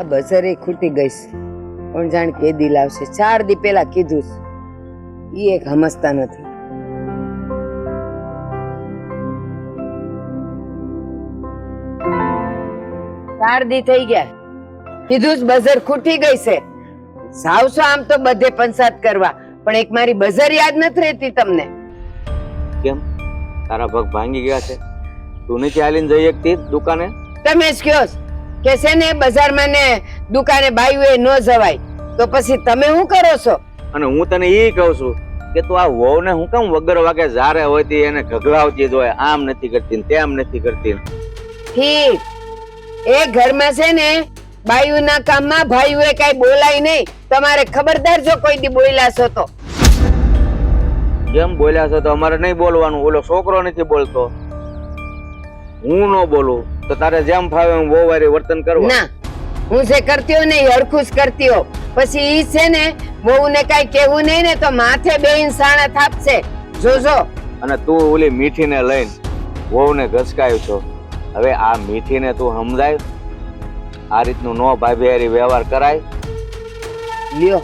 આ બજારે ખૂટી ગઈશ, કોણ જાણ કે દી લાવશે. 4 દી પેલા કીધું, ઈ એક સમજતા નથી. ચાર દી થઈ ગયા, કીધું બજાર ખૂટી ગઈ છે. સાવસો આમ તો બધે પંચાત કરવા, પણ એક મારી બજાર યાદ નથી રહેતી તમને. કેમ તારા પગ ભાંગી ગયા છે? તું નથી હાલીને જઈ શકતી દુકાને? તમે જ કહો કે છે ને બજારમાં ને દુકાને બાયુએ ન જવાય, તો પછી તમે શું કરો છો? અને હું તને એ કહું છું કે તું આ વહુને હું કેમ વગર વાગે જારે હોયતી એને ઘગલાવતી જ હોય, આમ નથી કરતી તેમ નથી કરતી. ઠીક, એ ઘરમાં છે ને બાયુના કામમાં ભાઈઓએ કઈ બોલાય નહીં. તમારે ખબરદાર જો કોઈ દી બોલ્યા છો તો. જેમ બોલ્યા છો તો અમારે નહીં બોલવાનું. ઓલો છોકરો નથી બોલતો, હું ન બોલું તો તારે જેમ ફાવે એમ બહુ વારી વર્તન કરવું. ના, હું જે કરતી હો ને એ હરખું જ કરતી હો. પછી ઈ છે ને વહુને કઈ કેવું નહીં ને તો માથે બેહીને સાણા થાપશે, જોજો. અને તું ઓલી મીઠીને લઈને વહુને ઘસકાયું છો. હવે આ મીઠીને તું સમજાય, આ રીતનું નો ભાભી હારી વ્યવહાર કરાય. લ્યો,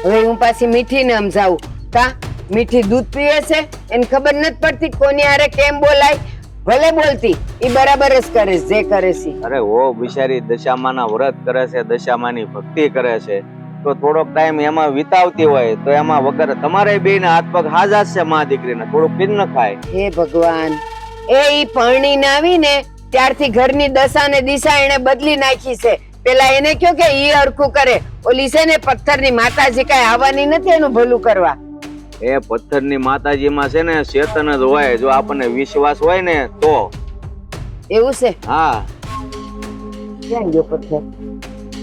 હવે હું પાછી મીઠીને સમજાવું. કા મીઠી દૂધ પીવે છે, એને ખબર નથી પડતી કોની હારે કેમ બોલાય. ભલે બોલતી, ઈ બરાબર જ કરે છે જે કરે છે. અરે ઓ બિચારી દશામાના વ્રત કરે છે, દશામાની ભક્તિ કરે છે, તો થોડોક ટાઈમ એમાં વિતાવતી હોય તો એમાં વગર તમારે બેયને હાથ પગ હાજા છે. માં દીકરીને થોડુંક પીન ન ખાય. હે ભગવાન, એ ઈ પરણીને આવીને ત્યારથી ઘરની દશા ને દિશા એને બદલી નાખી છે. પેલા એને કયો કે ઈ હરખું કરે, ઓલી છે ને પથ્થરની માતાજી કઈ આવવાની નથી એનું ભલું કરવા. એ પથ્થરની માતાજીમાં છે ને ચેતન જ હોય, જો આપણને વિશ્વાસ હોય ને તો. એવું છે? હા. ક્યાં ગયો પથ્થર?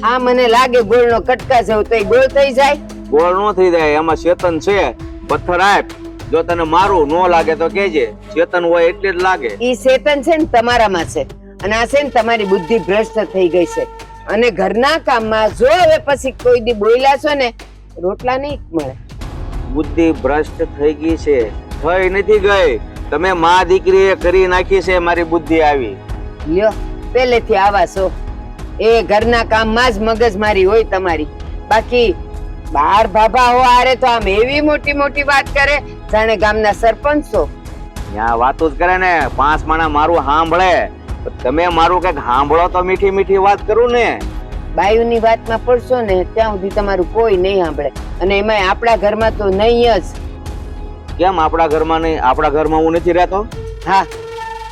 આ મને લાગે ગોળનો કટકા જેવું, તો એ ગોળ થઈ જાય? ગોળ નો થઈ જાય, એમાં ચેતન છે. પથ્થર આપ, જો તને મારું નો લાગે તો કેજે, ચેતન હોય એટલે જ લાગે. ઈ ચેતન છે ને તમારામાં છે, અને આ છે ને તમારી બુદ્ધિ ભ્રષ્ટ થઈ ગઈ છે. અને ઘરના કામમાં જો હવે પછી કોઈ દી બોલ્યા છો ને, રોટલા નહીં મળે. બુદ્ધિ ભ્રષ્ટ થઈ ગઈ છે? થઈ નથી ગઈ, તમે માં દીકરીએ કરી નાખી છે મારી બુદ્ધિ આવી. લ્યો, પહેલેથી આવા છો. એ ઘરના કામમાં જ મગજમારી હોય તમારી. બાકી બાર ભાભા હો આરે તો આમ એવી મોટી મોટી વાત કરે જાણે ગામના સરપંચ છો. ત્યાં વાતો જ કરે ને, 5 માણા મારું સાંભળે. તમે મારું કઈક સાંભળો તો મીઠી મીઠી વાત કરું ને. બાયુની વાતમાં પડશો ને ત્યાં સુધી તમારું કોઈ નહીં સાંભળે. અને એમાં આપણા ઘરમાં તો નહીં જ. કેમ આપણા ઘરમાં નહીં? આપણા ઘરમાં હું નથી રહેતો. હા,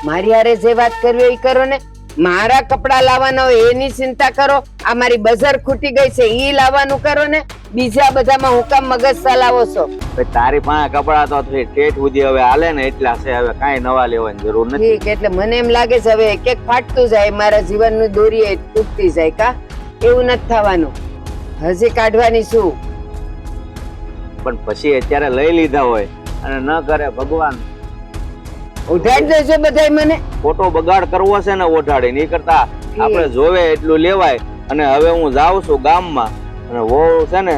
મારી હારે જે વાત કરવી એ કરો ને. મારા કપડા લાવવાના હોય એની ચિંતા કરો, આ મારી બજાર ખૂટી ગઈ છે ઈ લાવવાનું કરો ને. બીજા બધામાં હું કામ મગજ ચલાવો છો? તારી પાસે કપડા તો ઠેઠ સુધી હવે હાલે ને એટલા છે, હવે કાંઈ નવા લેવાની જરૂર નથી. ઠીક, એટલે મને એમ લાગે છે હવે એક એક ફાટતું જાય, મારા જીવનનું દોરી તૂટતી જાય. કા એવું નથી થવાનું, હજી કાઢવાની શું. પણ પછી અત્યારે લઈ લીધા હોય અને ન કરે ભગવાન. ઉઠાડી દેજો બધાય મને. ખોટો બગાડ કરવો છે ને ઓઢાડી, નહીં કરતા આપણે જોવે એટલું લેવાય. અને હવે હું જાઉં છું ગામમાં, અને વહુ છે ને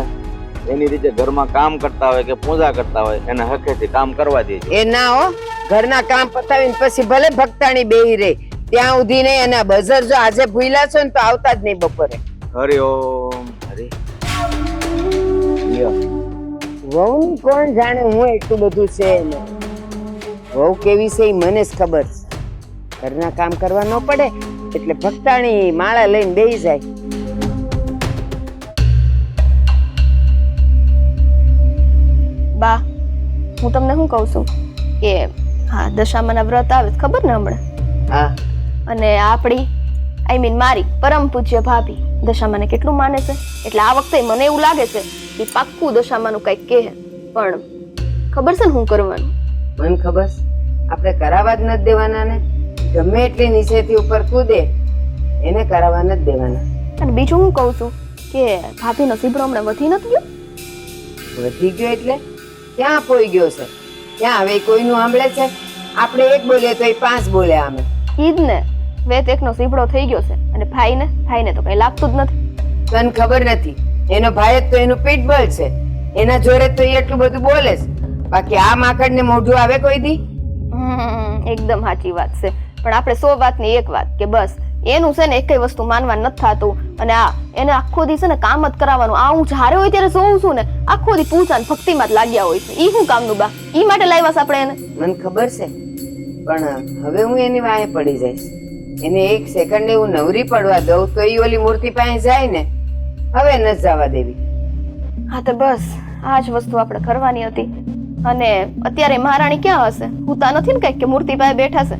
એની રીતે ઘરમાં કામ કરતા હોય કે પૂજા કરતા હોય એને હકેથી કામ કરવા દેજો. એ ના હો, ઘરના કામ પતાવીને પછી ભલે ભક્તાણી બેહી રહે ત્યાં સુધી નહીં. અને બજાર જો આજે ભૂલ્યા છો ને તો આવતા જ નહીં બપોરે. હરિ ઓમ હરિ. વહુ કોણ જાણે, હું એટલું બધું છે ને. વહુ કેવી છે એ મને જ ખબર છે. ઘરના કામ કરવા ન પડે એટલે ભક્તાણી માળા લઈને બેહી જાય. બા, હું તમને શું કહું છું કે હા દશામાના વ્રત આવે ખબર ને હમણાં? હા. અને આપણી મારી પરમ પૂજ્ય ભાભી દશામાને કેટલું માને છે, એટલે આ વખતે મને એવું લાગે છે કે પાક્કું દશામાનું કંઈક કહે. પણ ખબર છે ને શું કરવાનું? મને ખબર, આપણે કરાવવા જ નથી દેવાના ને. ગમે એટલી નીચેથી ઉપર કૂદે એને કરાવવા નથી દેવાના. અને બીજું હું કહું છું કે ભાભીનો સીબડો હમણાં વધી નથી ગયો? વધી ગયો એટલે ક્યાં પોઈ ગયો છે? ક્યાં હવે કોઈનું સાંભળે છે? આપણે એક બોલીએ તો એ 5 બોલે. આમે ઈ જ ને, વેત એકનો સીબડો થઈ ગયો છે. અને ભાઈને તો કઈ લાગતું જ નથી. તને ખબર નથી, એનો ભાઈ જ તો એનું પીઠબળ છે. એના જોડે તો એ એટલું બધું બોલે છે. બાકી આ માકડ ને મોઢું આવે કોઈ દી? એકદમ સાચી વાત છે. પણ આપણે 100 વાતની એક વાત કે બસ એનું છે ને એકય વસ્તુ માનવા નથી થતું. અને એને આખો દી છે ને કામ જ કરાવવાનું. આ હું જ્યારે હોય ત્યારે જોઉં છું ને આખો દી પૂજા ને ભક્તિમાં જ લાગ્યા હોય છે. ઈ શું કામનું બા? ઈ માટે લાવ્યા છે આપણે એને. મને ખબર છે, પણ હવે હું એની વાહે પડી જઈશ. એને એક સેકન્ડ હું નવરી પડવા દઉં તો ઈ ઓલી મૂર્તિ પાસે જાય ને. હવે ન જવા દેવી. હા તો બસ આ જ વસ્તુ આપણે કરવાની હતી. અને અત્યારે મહારાણી ક્યાં હશે? હુતા નથી ને કઈક કે મૂર્તિ પાસે બેઠા છે?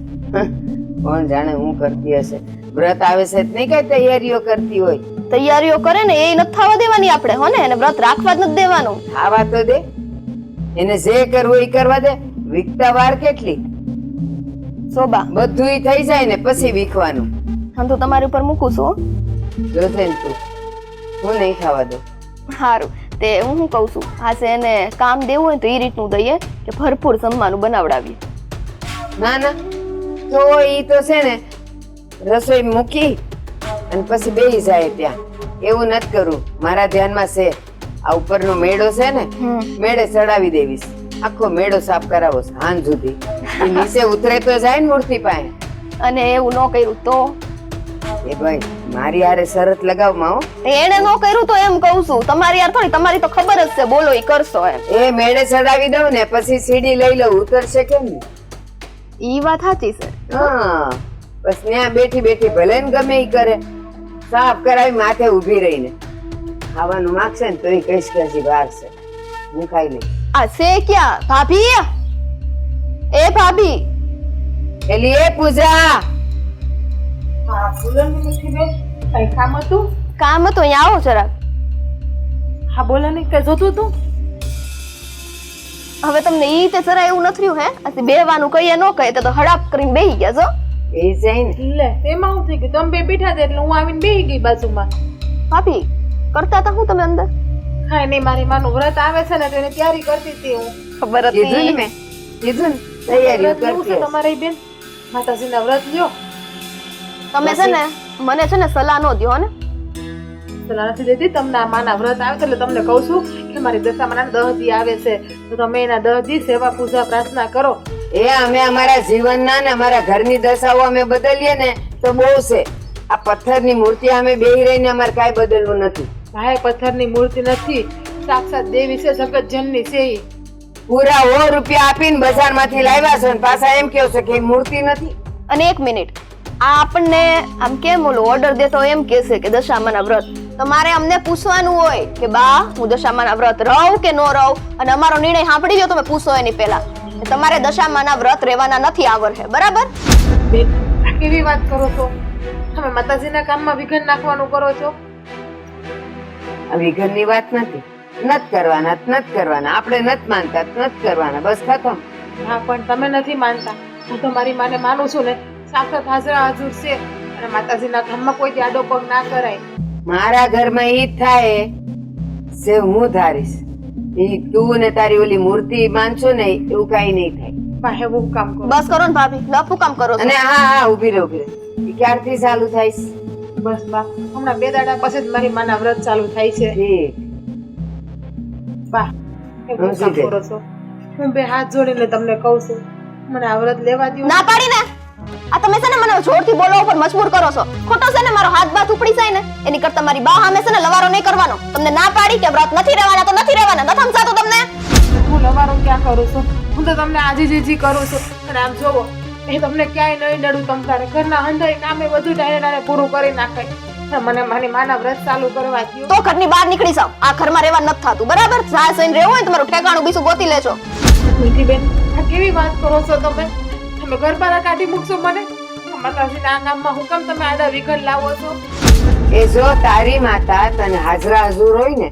કોણ જાણે હું કરતી હશે. વ્રત આવે છે નહીં કઈ તૈયારીઓ કરતી હોય. તૈયારીઓ કરે ને એ નથી થવા દેવાની આપણે, હો ને? એને વ્રત રાખવા જ નથી દેવાનું. આવા તો દે, એને જે કરવું એ કરવા દે. વીકતા વાર કેટલી? શોભા બધું ઈ થઈ જાય ને પછી વીખવાનું. હું તો તમારી ઉપર મૂકું છું. જોશે ને તું, હું નહીં ખાવા દઉં. સારું, તે હું શું કઉ છું, આ છે એને કામ દેવું હોય તો એ રીતનું દઈએ કે ભરપૂર જમવાનું બનાવડાવીએ. ના ના, તો ઈ તો છે ને રસોઈ મૂકી અને પછી બેસી જાય ત્યાં. એવું નથી કરવું. મારા ધ્યાનમાં છે આ ઉપરનો મેળો છે ને, મેળે ચડાવી દેવીશ. આખો મેળો સાફ કરાવો હાંજ સુધી. ઈ નીચે ઉતરે તો જાય ને મૂર્તિ પાસે. અને એવું ન કર્યું તો? એ ભાઈ મારી હારે શરત લગાવમાં હો. એને ન કર્યું તો એમ કહું છું. તમારી યાર થોડી, તમારી તો ખબર જ છે, બોલો ઈ કરશો એમ. એ મેળે ચડાવી દઉં ને પછી સીડી લઈ લઉં. ઉતરશે કેમ ને? ઈ વાત સાચી છે. હા, બસ ત્યાં બેઠી બેઠી ભલે ને ગમે ઈ કરે. સાફ કરાવી માથે ઊભી રહીને ખાવાનું માંગશે ને તો એ કહીશ કે હજી વાર છે, હું ખાઈ લઈ. આ છે ક્યાં ભાભી? એ ભાભી, એલી એ પૂજા. હા બોલો ને મીઠીબેન, કઈ કામ હતું? કામ હતું, અહીંયા આવો જરાક. હા બોલો ને, કઈ જોતું હતું? હવે તમને ઈ તે જરા એવું નથી રહ્યું? હે આથી બેહવાનું કહીએ ન કહે તો હડાપ કરીને બેહી ગયા છો. એ જાય ને લે એમાં શું થઈ ગયું? તમે બે બેઠા હતા એટલે હું આવીને બેહી ગઈ બાજુમાં. ભાભી કરતા હતા હું તમે અંદર? હા નહીં, મારી માનું વ્રત આવે છે ને તો એને તૈયારી કરતી હતી હું. ખબર કીધું ને હતી. મેં, કીધું ને તૈયારીઓ વ્રત લેવું કરતી છે હશે. તમારે બેન? માતાજીના વ્રત લ્યો. તમે છે ને મને છે ને સલાહ નો દ્યો ને. સલાહ નથી દેતી તમને. આ માના વ્રત આવે છે એટલે તમને કહું છું કે મારી દશામાના 10 દી આવે છે તો તમે એના 10 દી સેવા પૂજા પ્રાર્થના કરો. એ અમે અમારા જીવનના ને અમારા ઘરની દશાઓ અમે બદલીએ ને તો બહુ છે. આ પથ્થરની મૂર્તિ અમે બેહી રહીને અમારે કાંઈ બદલવું નથી. ભાઈ પથ્થરની મૂર્તિ નથી, સાક્ષાત દેવી છે, જગત જનની છે ઈ. પૂરા 100 રૂપિયા આપીને બજારમાંથી લાવ્યા છો ને પાછા એમ કહો છો કે એ મૂર્તિ નથી. અને એક મિનિટ, આ આપણને આમ કેમ ઓલો ઓર્ડર દેતો એમ કહેશે કે દશામાના વ્રત. તમારે અમને પૂછવાનું હોય કે બા હું દશામાના વ્રત રહું કે ન રહું, અને અમારો નિર્ણય સાંભળી લો તમે પૂછો એની પહેલા. તમારે દશામાના વ્રત રહેવાના નથી આવર છે, બરાબર? બેન આ કેવી વાત કરો છો? તમે માતાજીના કામમાં વિઘન નાખવાનું કરો છો. આ વિઘનની વાત નથી. નથી કરવાના. આપણે નથી માનતા, નથી કરવાના. બસ ખતમ. હા પણ તમે નથી માનતા. હું તો મારી માને માનું છું ને. સાક્ષાત હાજરા હાજર છે અને માતાજીના કામમાં કોઈ આડો પગ ના કરાય. મારા ઘરમાં ઈ જ થાય છે હું ધારીશ. ઈ તું ને તારી ઓલી મૂર્તિ માનશો ને એવું કઈ નહીં થાય. બા એવું કામ કરો. બસ કરો ને ભાભી, લપુ કામ કરો છો. અને હા ઊભી રહો. ઈ ક્યારથી ચાલુ થાય છે? બસ બા હમણાં 2 દાડા પછી જ મારી માના વ્રત ચાલુ થાય છે. ઠીક. બા એવું કામ કરો છો. હું 2 હાથ જોડીને તમને કહું છું મને આ વ્રત લેવા દ્યો. ના પાડી ને. આ તમે છે ને મને જોરથી બોલવા ઉપર મજબૂર કરો છો. ખોટો છે ને મારો હાથ બાથ ઉપડી જાય ને એની કરતા મારી બા સામે છે ને લવારો નહીં કરવાનો. તમને ના પાડી કે વ્રત નથી રહેવાના તો નથી રહેવાના. ન સમજાતો તમને? હું લવારો ક્યાં કરું છું? હું તો તમને આજી કરું છું. અને આમ જોવો એ તમને ક્યાંય નહીં નડું. તમ તારે ઘરના હંધાઈ કામે બધું ટાણે પૂરું કરી નાખે. મને મારી માના વ્રત ચાલુ કરવા દ્યો. તો ઘરની બહાર નીકળી જાવ. આ ઘરમાં રહેવા નથી થતું, બરાબર? જા સઈને રહેવું હોય તમારું ઠેકાણું બીજું ગોતી લેજો. મીઠી બેન આ કેવી વાત કરો છો તમે? તમે ઘર બહાર કાઢી મૂકશો મને? માતાજીના આ કામમાં હું કેમ તમે આડા વિઘન લાવો છો? એ જો તારી માતા તને હાજરા હજુર હોય ને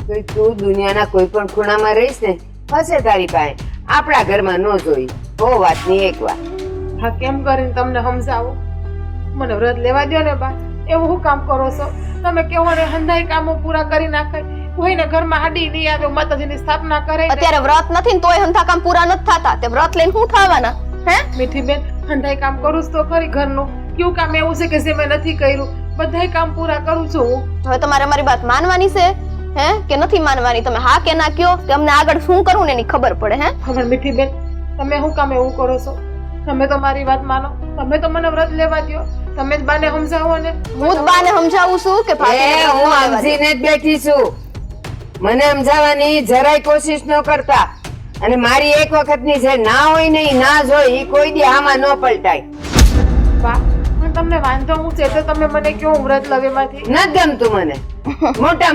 તો તું દુનિયાના કોઈ પણ ખૂણામાં રહીશ ને હશે તારી પાસે. આપણા ઘરમાં ન જોઈ બહુ વાતની એક વાત. હા કેમ કરીને તમને સમજાવો? મને વ્રત લેવા દ્યો ને બા. એવું શું કામ કરો છો તમે? કેવો ને હંધાઈ કામો પૂરા કરી નાખાય. કોઈને ઘરમાં હાડી નહીં આવે માતાજીની સ્થાપના કરે. અત્યારે વ્રત નથી ને તોય હંધા કામ પૂરા નથી થતા. તે વ્રત લઈને શું થવાના? હે મીઠી બેન હંધાઈ કામ કરું છું તો ખરી ઘરનું. કેવું કામ એવું છે કે જે મેં નથી કર્યું? બધાય કામ પૂરા કરું છું હું. હવે તમારે અમારી વાત માનવાની છે હે કે નથી માનવાની? તમે હા કે ના કયો કે અમને આગળ શું કરવું ને એની ખબર પડે. હે ખબર મીઠી બેન તમે શું કામ એવું કરો છો? તમે તો મારી વાત માનો, તમે તો મને વ્રત લેવા દ્યો, તમે જ બાને સમજાવો ને. હું જ બાને સમજાવું છું કે ભાભીને હું વ્રત લેવા દે. સમજીને જ બેઠી છું. મને સમજાવવાની જરાય કોશિશ ન કરતા. અને મારી એક વખતની જે ના હોય ને ઈ ના જ હોય, ઈ કોઈ દી આમાં ન પલટાય. બા પણ તમને વાંધો હું છે તો તમે મને કયો હું વ્રત લવ એમાંથી. નથી ગમતું મને.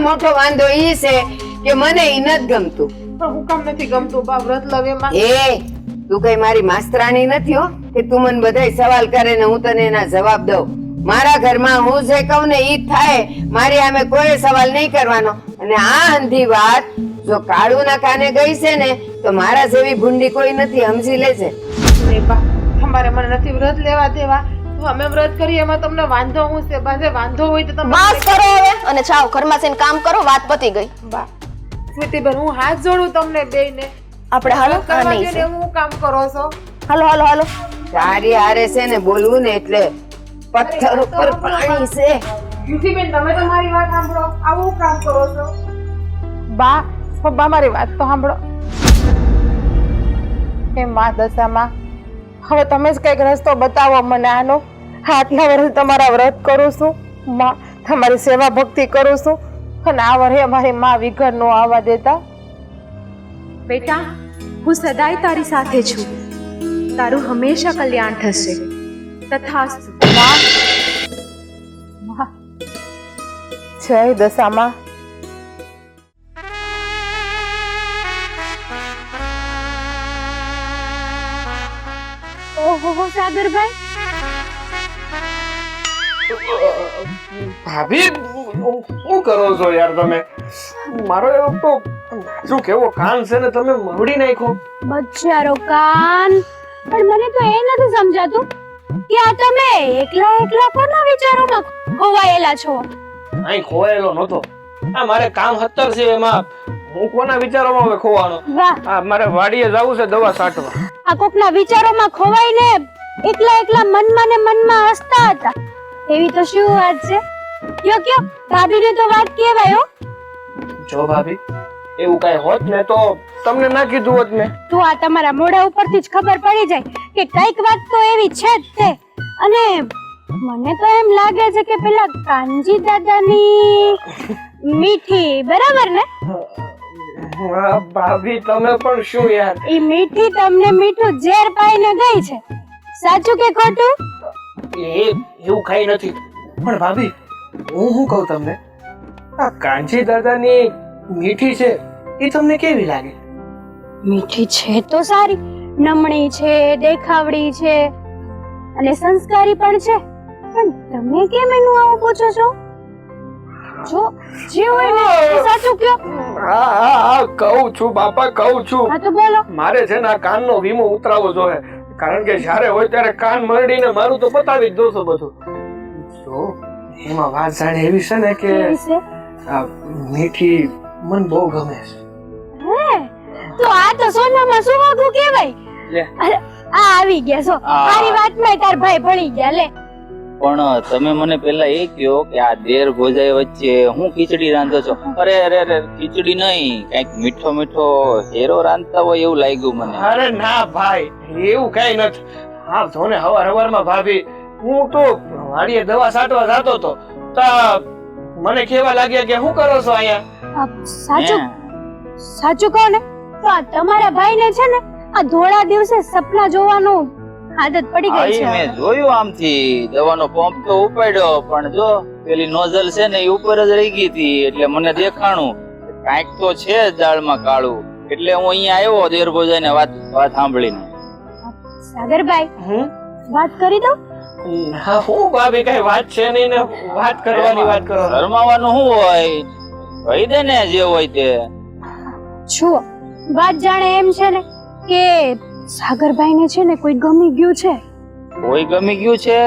મોટો વાંધો ઈ છે કે મને ઈ નથી ગમતું. પણ હું કામ નથી ગમતું બા વ્રત લવ એમાં? એ તું કઈ મારી માસ્તરાણી નથી હો કે તું મને બધાય સવાલ કરે ને હું તને એના જવાબ દઉં. મારા ઘરમાં હું જે કહું ને ઈ જ થાય. મારી સામે કોઈ સવાલ નહીં કરવાનો. અને આ અંધી વાત જો કાળુના કાને ગઈ છે ને તો મારા જેવી ભૂંડી કોઈ નથી, સમજી લેજે. નહીં બા, તમારે મને નથી વ્રત લેવા દેવા તો અમે વ્રત કરીએ એમાં તમને વાંધો હું છે? બા જે વાંધો હોય તો તમે બસ કરો હવે અને જાઓ ઘરમાં જઈને કામ કરો, વાત પતી ગઈ. બા સ્વીટીબેન હું હાથ જોડું તમને બેયને. આપણે હાલો આ કરવા નહીં દે છે. ને એવું કામ કરો છો. હાલો હાલો હાલો. તારી હારે છે ને બોલવું ને એટલે પથ્થર ઉપર પાણી છે. સ્વીટીબેન તમે તો મારી વાત સાંભળો, આવું કામ કરો છો. બા બા મારી વાત તો સાંભળો. હે માં દશામાં, હવે તમે જ કઈક રસ્તો બતાવો મને આનો. આટલા વર્ષ તમારા વ્રત કરું છું માં, તમારી સેવા ભક્તિ કરું છું અને આ વર્ષે અમારી માં વિઘર નો આવવા દેતા. બેટા હું સદાય તારી સાથે છું, તારું હંમેશા કલ્યાણ થશે. તથાસ્તુ. જય દશામાં. ઓહો સાગરભાઈ, ભાભી શું કરો છો યાર તમે? મારો એવો તો શું કેવો કાન છે ને તમે મવડી નાખો. બચ્ચારો કાન. પણ મને તો એ નથી સમજાતું કે આ તમે એકલા એકલા કોના વિચારોમાં ખોવાયેલા છો? અહીં ખોવાયેલો નતો. આ મારે કામ 17 છે, એમાં હું કોના વિચારોમાં હવે ખોવાનો? વાહ, આ મારે વાડીએ જવું છે દવા છાંટવા. આ કોકના વિચારોમાં ખોવાઈને એકલા એકલા મનમાં ને મનમાં હસતા હતા. એવી તો શું વાત છે? કયો ભાભીને તો વાત કહેવાય હો. જો ભાભી એવું કઈ હોત ને તો તમને ના કીધું હોત મેં. તો આ તમારા મોઢા ઉપરથી જ ખબર પડી જાય કે કઈક વાત તો એવી છે જ તે. અને મને તો એમ લાગે છે કે પેલા કાનજી દાદાની મીઠી, બરાબર ને? હા, ભાભી તમે પણ શું યાર. ઈ મીઠી તમને મીઠું ઝેર પાઈને ગઈ છે, સાચું કે ખોટું? એવું કઈ નથી. પણ ભાભી હું શું કહું તમને, આ કાંચી દાદાની મીઠી છે એ તમને કેવી લાગે? મીઠી છે તો સારી, નમણી છે, દેખાવડી છે અને સંસ્કારી પણ છે. પણ તમે કેમ એનું આવું પૂછો છો? જો જે હોય ને એ સાચું કયો. હા કહું છું બાપા, કહું છું. હા તો બોલો. મારે છે ને આ કાનનો વીમો ઉતરાવવો જોઈએ, કારણ કે જ્યારે હોય ત્યારે કાન મરડીને મારું તો પતાવી જ દો છો બધું. જો એમાં વાત જાણે એવી છે ને કે કેવી છે? આ મીઠી મન બહુ ગમે છે. હે, તો આ તો સોનામાં સુહાગું કહેવાય. લે. અરે, આ આવી ગયા છો. મારી વાતમાં તાર ભાઈ ભળી ગયા. લે, પણ તમે મને પેલા એ કહો કે આ દેર ભોજાઈ વચ્ચે હું ખીચડી રાંધો છો? અરે અરે અરે ખીચડી નહીં, કઈક મીઠો મીઠો હેરો રાંધતા હોય એવું લાગ્યું મને. અરે ના ભાઈ, એવું કઈ નથી. હા જો ને હવારમાં ભાભી હું તો વાડીએ દવા છાંટવા જતો હતો તો મને કેવા લાગ્યા કે શું કરો છો અહીંયા? સાચું સાચું કહો ને તો આ તમારા ભાઈને છે ને આ ધોળા દિવસે સપના જોવાનું આદત પડી ગઈ આઈ છે. મેં જોયું આમથી દવાનો પંપ તો ઉપાડ્યો, પણ જો પેલી નોઝલ છે ને એ ઉપર જ રહી ગઈ હતી, એટલે મને દેખાણું કાંઈક તો છે દાળમાં કાળું, એટલે હું અહીંયા આવ્યો દેર ભોજાઈને વાત સાંભળીને. સાગરભાઈ, વાત કરી દો. હા હું ભાભી કઈ વાત છે નહીં ને વાત કરવાની વાત કરો. શરમાવાનું શું હોય, કહી દે ને જે હોય તે. જુઓ, વાત જાણે એમ છે ને કે સાગરભાઈને છે ને કોઈ ગમી ગયું છે. કોઈ ગમી ગયું છે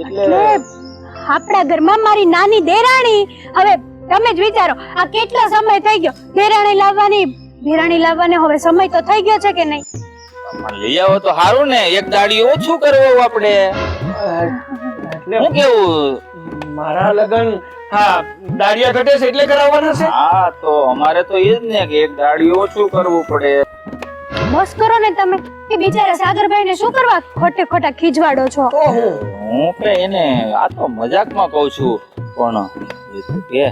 એટલે આપણા ઘરમાં મારી નાની દેરાણી, હવે તમે જ વિચારો આ કેટલો સમય થઈ ગયો દેરાણી લાવવાને હવે સમય તો થઈ ગયો છે કે નહીં? લઈ આવો તો સારું ને, એક દાડી ઓછું કરવું આપણે. શું કેવું? મારા લગન હા દાડિયા ઘટે છે એટલે કરાવવાના છે. હા તો અમારે તો એ જ ને કે એક દાડી ઓછું કરવું પડે. બસ કરો ને તમે. એ બિચારા સાગરભાઈને શું કરવા ખોટે ખોટા ખીજવાડો છો? તો હું હું કે એને આ તો મજાકમાં કહું છું, પણ એ તો કે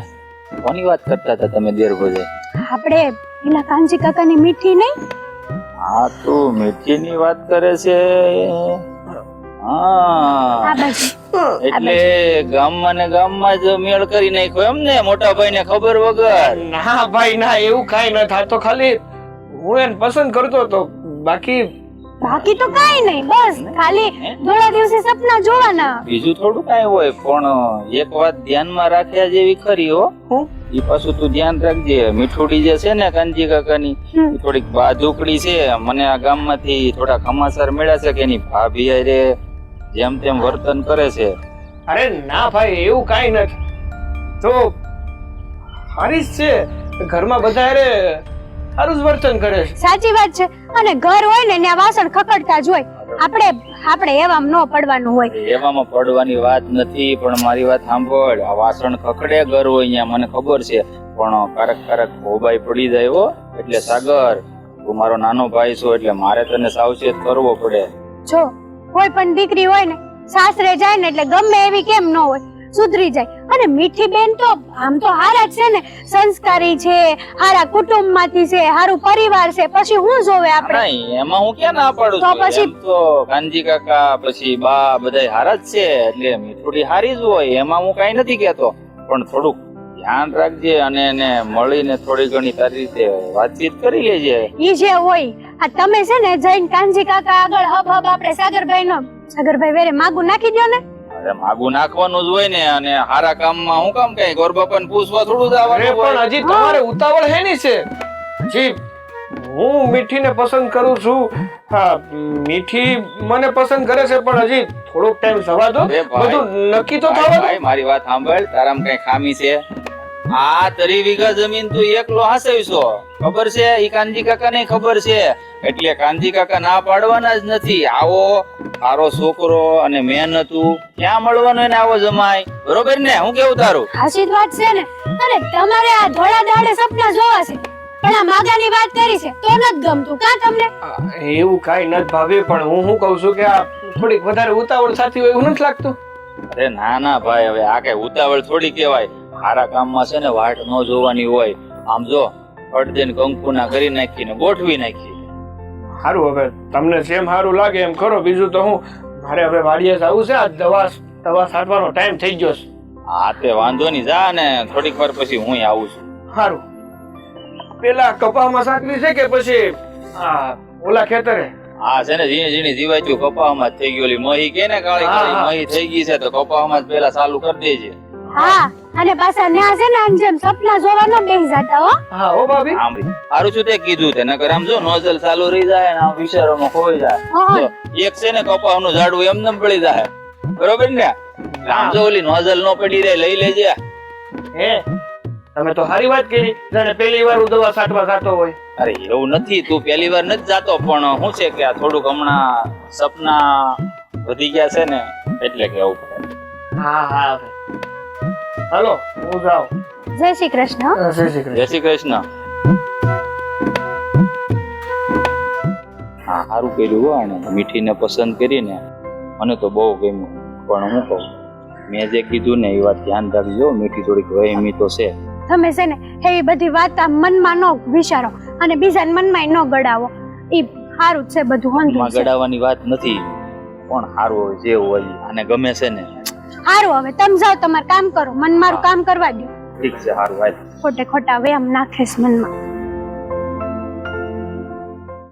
કોની વાત કરતા હતા તમે દેર ભજે? આપણે પેલા કાનજી કાકાની મીઠી નહીં? હા તો મીઠીની વાત કરે છે. આ હા બાજુ. એટલે ગામમાં ને ગામમાં જ મેળ કરી નાખ્યો એમ ને, મોટા ભાઈ ને ખબર વગર? ના ભાઈ ના, એવું કાઈ ન થાય. તો ખાલી હું એને પસંદ કરતો હતો, બાકી બાકી તો કાઈ નહીં, બસ ખાલી થોડા દિવસે સપના જોવાના. બીજું થોડું કાંઈ હોય, પણ એક વાત ધ્યાનમાં રાખ્યા જેવી ખરી હો. હું ઈ પાછું તું ધ્યાન રાખજે, મીઠુડી જે છે ને કાનજી કાકાની, ઈ થોડીક બાજુકડી છે. મને આ ગામમાંથી થોડા સમાચાર મળ્યા છે કે એની ભાભી હારે જેમ તેમ વર્તન કરે છે. અરે ના ભાઈ, એવું કાઈ નથી. તો હારીશ છે, ઘરમાં બધા હારે સારું જ વર્તન કરે છે. સાચી વાત છે. અને ઘર હોય ને ત્યાં વાસણ ખખડતા જ હોય. આપણે એવામાં ન પડવાનું હોય. એવામાં પડવાની વાત નથી, પણ મારી વાત સાંભળ. આ વાસણ ખખડે ઘર હોય અહીંયા મને ખબર છે, પણ કારક ભોબાઈ પડી જાય હો. એટલે સાગર, તું મારો નાનો ભાઈ છો, એટલે મારે તને સાવચેત કરવો પડે. જો કોઈ પણ દીકરી હોય ને સાસરે જાય ને એટલે ગમે એવી કેમ ન હોય સુધરી જાય. અને મીઠી બેન તો આમ તો હારા જ છે ને, સંસ્કારી છે, હારા કુટુંબમાંથી છે, હારું પરિવાર છે. પછી હું જોવે આપણે? નહીં, એમાં હું ક્યાં ના પાડું તો છું. પછી? એમ તો કાનજી કાકા પછી બા બધા હારા જ છે, એટલે મીઠુડી હારી જ હોય, એમાં હું કઈ નથી કેતો. પણ થોડુંક ધ્યાન રાખજે અને એને મળીને થોડી ઘણી તારી રીતે વાતચીત કરી લેજે. ઈ જે હોય આ તમે છે ને જઈને કાનજી કાકા આગળ હબ આપણે સાગરભાઈ વેરે માગું નાખી દો ને. અરે માગું નાખવાનું જ હોય ને, અને હારા કામમાં હું કામ કઈ ગોર બાપાને પૂછવા થોડું અરે જવાનું પણ હોય? હજી તમારે ઉતાવળ હેની છે? જી, હું મીઠીને પસંદ કરું છું. હા, મીઠી મને પસંદ કરે છે, પણ હજી થોડોક ટાઈમ જવા દો, અરે ભાઈ, બધું નક્કી તો થવા દો. ભાઈ મારી વાત સાંભળ, તારામાં કઈ ખામી છે? આ 3 વીઘા જમીન તું એકલો હાસવીશો, ખબર છે? ઈ કાનજી કાકાને ખબર છે, એટલે કાનજી કાકા ના પાડવાના જ નથી. આવો તારો છોકરો અને મહેનતું ક્યાં મળવાનો એને આવો જમાય, બરોબર ને? હું કેવું તારું? હાચી જ વાત છે ને. અને તમારે આ ધોળા દાડે સપના જોવા છે, પણ આ માગાની વાત કરી છે તો નથી ગમતું કા તમને? એવું કાઈ નથી ભાભી, પણ હું શું કઉ છું કે આ થોડીક વધારે ઉતાવળ સાથી હોય એવું નથી લાગતું? અરે ના ના ભાઈ, હવે આ કઈ ઉતાવળ થોડી કહેવાય. સારા કામમાં છે ને વાટ ન જોવાની હોય. આમ જો અડદેન કંકુના કરી નાખીને ગોઠવી નાખી. સારું, હવે તમને જેમ સારું લાગે એમ કરો. બીજું તો હું, મારે હવે વાડીએ જવું છે. આ દવા છાંટવાનો ટાઈમ થઈ ગયો છે. હા તે વાંધો નહીં, જા ને થોડીક વાર પછી હું આવું છું. સારું, પેલા કપામાં સાકરી છે કે પછી આ ઓલા ખેતરે? હા છે ને, ઝીણી ઝીણી જીવાતું કપામાં જ થઈ ગયું. ઓલી મહી કે ને કાળી કાળી મહી થઈ ગઈ છે, તો કપામાં જ પેલા ચાલુ કરી દેજે. હા, અને પાછા ન્યા છે ને આમ જેમ સપના જોવાનો બેસી જતા હો. હા હો ભાભી. સારું છું તે કીધું તે, નકર આમ જો નોઝલ ચાલુ રહી જાય ને આમ વિચારોમાં ખોઈ જાય. હા. તો એક છે ને કપાનું ઝાડવું એમને પડી જાય, બરોબર ને? આમ જો ઓલી નોઝલ નો પડી રહે, લઈ લેજે. હે, તમે તો સારી વાત કરી. જાણે પહેલી વાર હું દવા છાંટવા જાતો હોય. અરે એવું નથી, તું પહેલી વાર નથી જાતો, પણ શું છે કે આ થોડુંક હમણાં સપના વધી ગયા છે ને, એટલે કેવું પડે. હા હા, હાલો હું જાઉં. જય શ્રી કૃષ્ણ. જય શ્રી કૃષ્ણ. જય શ્રી કૃષ્ણ. હા સારું કર્યું હો, અને મીઠીને પસંદ કરીને મને તો બહુ ગમ્યું. પણ હું કહું, મેં જે કીધું ને એ વાત ધ્યાન રાખજો. મીઠી થોડીક વહેમી તો છે. તમે છે ને એવી બધી વાત આમ મનમાં ન વિચારો અને બીજા મનમાં ન ગડાવો. ઈ સારું જ છે બધું. એમાં ગડાવાની વાત નથી, પણ સારું જે હોય આને ગમે છે ને. સારું, હવે તમે જાઓ તમારું કામ કરો, મન મારું કામ કરવા દો. ઠીક છે, સારું. ખોટે ખોટા વેમ નાખેશ મનમાં.